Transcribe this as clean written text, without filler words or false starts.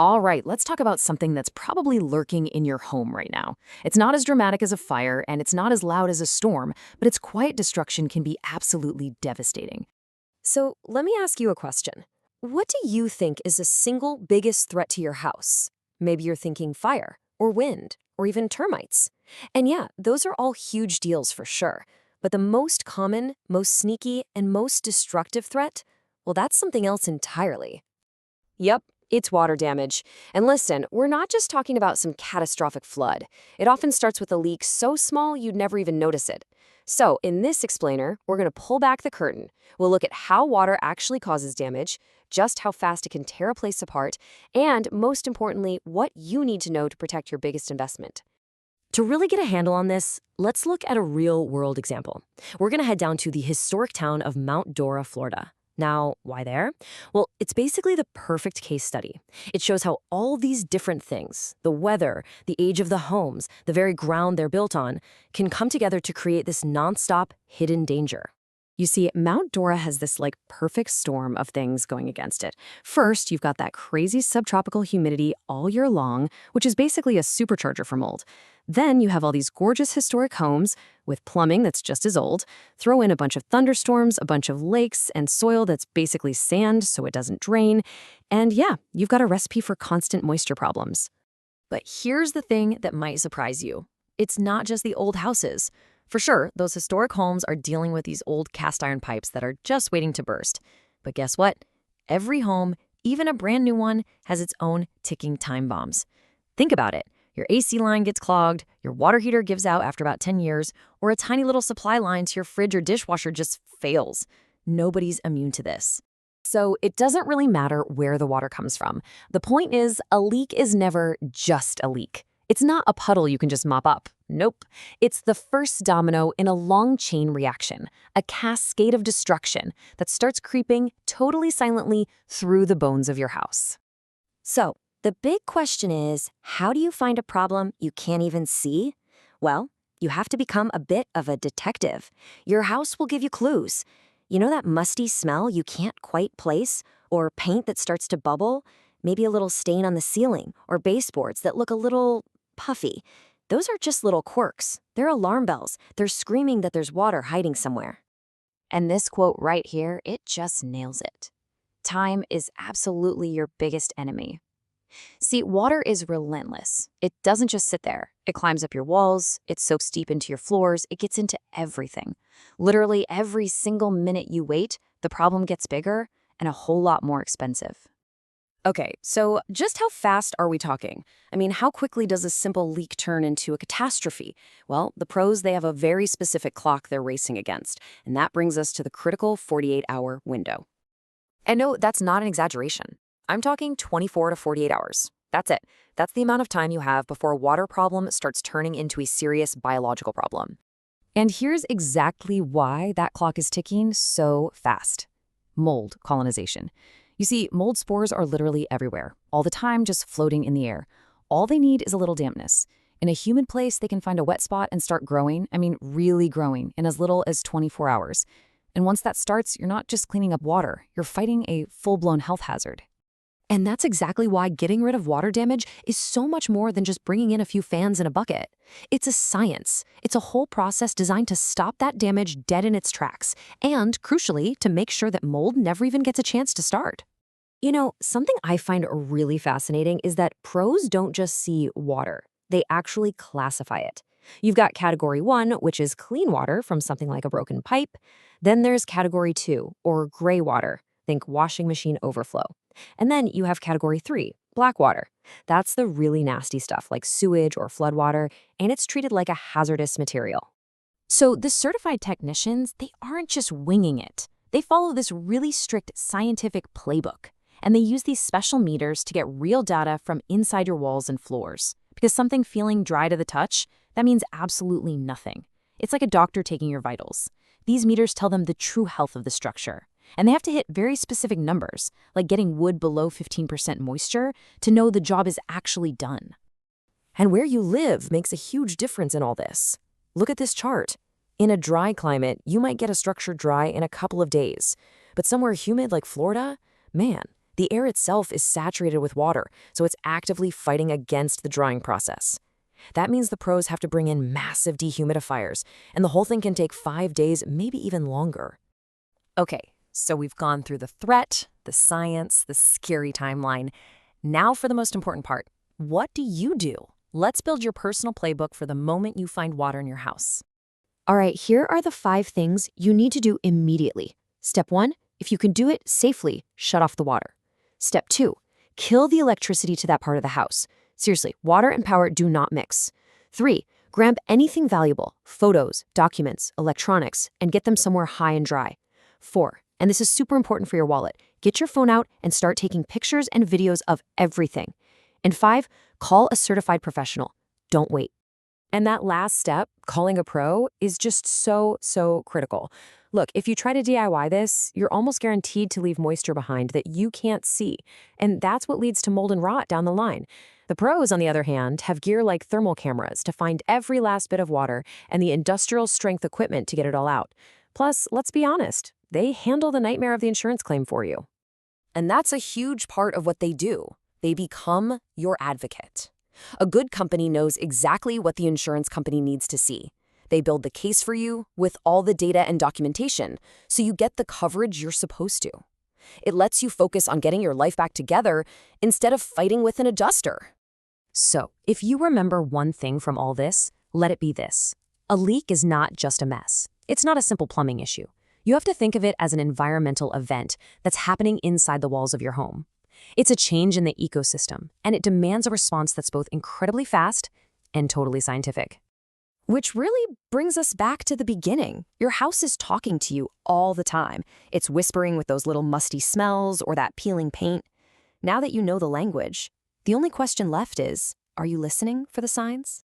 All right, let's talk about something that's probably lurking in your home right now. It's not as dramatic as a fire, and it's not as loud as a storm, but its quiet destruction can be absolutely devastating. So let me ask you a question. What do you think is the single biggest threat to your house? Maybe you're thinking fire, or wind, or even termites. And yeah, those are all huge deals for sure. But the most common, most sneaky, and most destructive threat? Well, that's something else entirely. Yep, it's water damage. And listen, we're not just talking about some catastrophic flood. It often starts with a leak so small you'd never even notice it. So, in this explainer, we're going to pull back the curtain. We'll look at how water actually causes damage, just how fast it can tear a place apart, and most importantly, what you need to know to protect your biggest investment. To really get a handle on this, let's look at a real-world example. We're going to head down to the historic town of Mount Dora, Florida. Now, why there? Well, it's basically the perfect case study. It shows how all these different things, the weather, the age of the homes, the very ground they're built on, can come together to create this nonstop hidden danger. You see, Mount Dora has this perfect storm of things going against it. First, you've got that crazy subtropical humidity all year long, which is basically a supercharger for mold. Then you have all these gorgeous historic homes with plumbing that's just as old. Throw in a bunch of thunderstorms, a bunch of lakes, and soil that's basically sand so it doesn't drain. And yeah, you've got a recipe for constant moisture problems. But here's the thing that might surprise you. It's not just the old houses. For sure, those historic homes are dealing with these old cast iron pipes that are just waiting to burst. But guess what? Every home, even a brand new one, has its own ticking time bombs. Think about it. Your AC line gets clogged, your water heater gives out after about 10 years, or a tiny little supply line to your fridge or dishwasher just fails. Nobody's immune to this. So it doesn't really matter where the water comes from. The point is, a leak is never just a leak. It's not a puddle you can just mop up. Nope. It's the first domino in a long chain reaction, a cascade of destruction that starts creeping totally silently through the bones of your house. So, the big question is, how do you find a problem you can't even see? Well, you have to become a bit of a detective. Your house will give you clues. You know that musty smell you can't quite place? Or paint that starts to bubble? Maybe a little stain on the ceiling, or baseboards that look a little puffy. Those are just little quirks. They're alarm bells. They're screaming that there's water hiding somewhere. And this quote right here, it just nails it. Time is absolutely your biggest enemy. See, water is relentless. It doesn't just sit there. It climbs up your walls, it soaks deep into your floors, it gets into everything. Literally every single minute you wait, the problem gets bigger and a whole lot more expensive. Okay, so just how fast are we talking? I mean, how quickly does a simple leak turn into a catastrophe? Well, the pros, they have a very specific clock they're racing against, and that brings us to the critical 48-hour window. And no, that's not an exaggeration. I'm talking 24 to 48 hours. That's it. That's the amount of time you have before a water problem starts turning into a serious biological problem. And here's exactly why that clock is ticking so fast. Mold colonization. You see, mold spores are literally everywhere, all the time just floating in the air. All they need is a little dampness. In a humid place, they can find a wet spot and start growing, really growing, in as little as 24 hours. And once that starts, you're not just cleaning up water, you're fighting a full-blown health hazard. And that's exactly why getting rid of water damage is so much more than just bringing in a few fans in a bucket. It's a science. It's a whole process designed to stop that damage dead in its tracks, and, crucially, to make sure that mold never even gets a chance to start. You know, something I find really fascinating is that pros don't just see water. They actually classify it. You've got Category 1, which is clean water from something like a broken pipe. Then there's Category 2, or gray water. Think washing machine overflow. And then you have Category 3, black water. That's the really nasty stuff like sewage or floodwater, and it's treated like a hazardous material. So the certified technicians, they aren't just winging it. They follow this really strict scientific playbook. And they use these special meters to get real data from inside your walls and floors. Because something feeling dry to the touch, that means absolutely nothing. It's like a doctor taking your vitals. These meters tell them the true health of the structure. And they have to hit very specific numbers, like getting wood below 15% moisture, to know the job is actually done. And where you live makes a huge difference in all this. Look at this chart. In a dry climate, you might get a structure dry in a couple of days. But somewhere humid like Florida, man, The air itself is saturated with water, so it's actively fighting against the drying process. That means the pros have to bring in massive dehumidifiers, and the whole thing can take 5 days, maybe even longer. Okay, so we've gone through the threat, the science, the scary timeline. Now for the most important part. What do you do? Let's build your personal playbook for the moment you find water in your house. All right, here are the 5 things you need to do immediately. Step 1, if you can do it safely, shut off the water. Step 2, kill the electricity to that part of the house. Seriously, water and power do not mix. 3, grab anything valuable, photos, documents, electronics, and get them somewhere high and dry. 4, and this is super important for your wallet, get your phone out and start taking pictures and videos of everything. And 5, call a certified professional. Don't wait. And that last step, calling a pro, is just so critical. Look, if you try to DIY this, you're almost guaranteed to leave moisture behind that you can't see. And that's what leads to mold and rot down the line. The pros, on the other hand, have gear like thermal cameras to find every last bit of water and the industrial strength equipment to get it all out. Plus, let's be honest, they handle the nightmare of the insurance claim for you. And that's a huge part of what they do. They become your advocate. A good company knows exactly what the insurance company needs to see. They build the case for you with all the data and documentation, so you get the coverage you're supposed to. It lets you focus on getting your life back together instead of fighting with an adjuster. So, if you remember one thing from all this, let it be this. A leak is not just a mess. It's not a simple plumbing issue. You have to think of it as an environmental event that's happening inside the walls of your home. It's a change in the ecosystem, and it demands a response that's both incredibly fast and totally scientific. Which really brings us back to the beginning. Your house is talking to you all the time. It's whispering with those little musty smells or that peeling paint. Now that you know the language, the only question left is, are you listening for the signs?